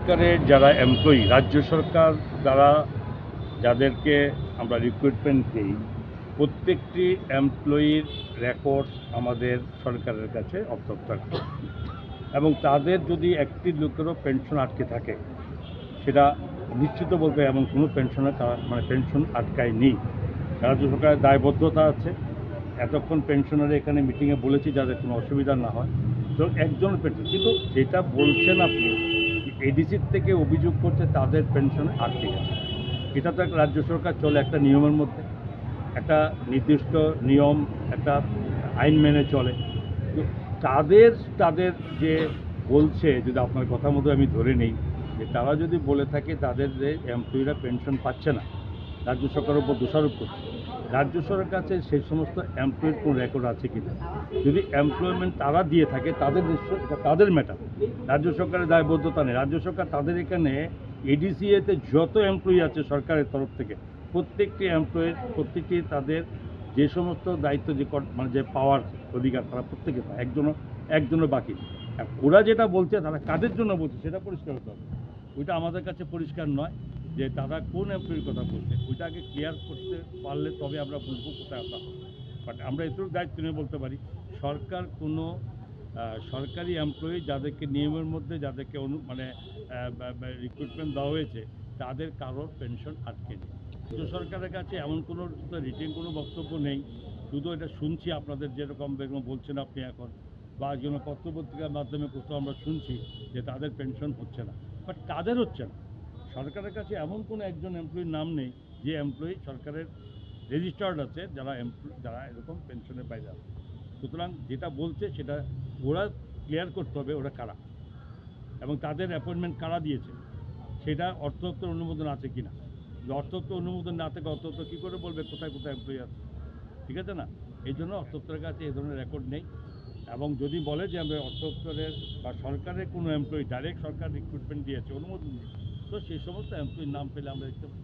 সরকারের যারা এমপ্লয়ি, রাজ্য সরকার দ্বারা যাদেরকে আমরা রিক্রুটমেন্ট দিই, প্রত্যেকটি এমপ্লয়ির রেকর্ডস আমাদের সরকারের কাছে অত্যন্ত থাকে এবং তাদের যদি একটি লোকেরও পেনশন আটকে থাকে, সেটা নিশ্চিত বলতে এমন কোনো পেনশনের মানে পেনশন আটকায়নি। রাজ্য সরকারের দায়বদ্ধতা আছে। এতক্ষণ পেনশনারে এখানে মিটিংয়ে বলেছি যাদের কোনো অসুবিধা না হয়, তো একজন পেনশন, কিন্তু যেটা বলছেন আপনি এডিসির থেকে অভিযোগ করছে তাদের পেনশন আটকে গেছে, এটা তো একটা রাজ্য সরকার চলে একটা নিয়মের মধ্যে, একটা নির্দিষ্ট নিয়ম, একটা আইন মেনে চলে। তো তাদের তাদের যে বলছে, যদি আপনার কথা মতো আমি ধরে নিই যে তারা যদি বলে থাকে তাদের যে এমপ্লয়িরা পেনশন পাচ্ছে না, রাজ্য সরকারের উপর দোষারোপ করছে। রাজ্য সরকারের কাছে সেই সমস্ত এমপ্লয়ির কোনো রেকর্ড আছে কিনা, যদি এমপ্লয়মেন্ট তারা দিয়ে থাকে তাদের এটা তাদের ম্যাটার, রাজ্য সরকারের দায়বদ্ধতা নেই। রাজ্য সরকার তাদের এখানে এডিসিএতে যত এমপ্লয়ি আছে সরকারের তরফ থেকে প্রত্যেকটি এমপ্লয়ির প্রত্যেকটি তাদের যে সমস্ত দায়িত্ব যে মানে যে পাওয়ার অধিকার তারা প্রত্যেকে পায়, একজনও বাকি নেই। আর ওরা যেটা বলছে তারা কাদের জন্য বলছে সেটা পরিষ্কার হতে হবে। ওইটা আমাদের কাছে পরিষ্কার নয় যে তারা কোন এমপ্লয়ির কথা বলছে, ওইটা আগে ক্লিয়ার করতে পারলে তবে আমরা বুঝবো কোথায় আমরা হবে। বাট আমরা এটুকু দায়িত্ব নিয়ে বলতে পারি, সরকার কোনো সরকারি এমপ্লয়ি যাদেরকে নিয়মের মধ্যে যাদেরকে মানে রিক্রুটমেন্ট দেওয়া হয়েছে তাদের কারোর পেনশন আটকে নেই। রাজ্য সরকারের কাছে এমন কোনো রিটেন কোনো বক্তব্য নেই, শুধু এটা শুনছি আপনাদের যেরকম বলছেন আপনি এখন, বা যেন পত্রপত্রিকার মাধ্যমে কোথাও আমরা শুনছি যে তাদের পেনশন হচ্ছে না, বাট তাদের হচ্ছে না। সরকারের কাছে এমন কোনো একজন এমপ্লয়ির নাম নেই যে এমপ্লয়ি সরকারের রেজিস্টার্ড আছে যারা এরকম পেনশনের বাইরে আছে। সুতরাং যেটা বলছে সেটা ওরা ক্লিয়ার করতে হবে ওরা কারা এবং তাদের অ্যাপয়েন্টমেন্ট কারা দিয়েছে, সেটা অর্থ দপ্তর অনুমোদন আছে কিনা। অর্থ দপ্তর অনুমোদন না থাকে অর্থ দপ্তর কী করে বলবে কোথায় কোথায় এমপ্লয়ি আছে, ঠিক আছে না? এই জন্য অর্থ দপ্তরের কাছে এই ধরনের রেকর্ড নেই। এবং যদি বলে যে আমরা অর্থ দপ্তরের বা সরকারের কোনো এমপ্লয়ি ডাইরেক্ট সরকার রিক্রুটমেন্ট দিয়েছে অনুমোদন দিয়েছে, তো সেই সমস্ত এমপ্লয়ির নাম পেলে আমরা দেখতে পাই।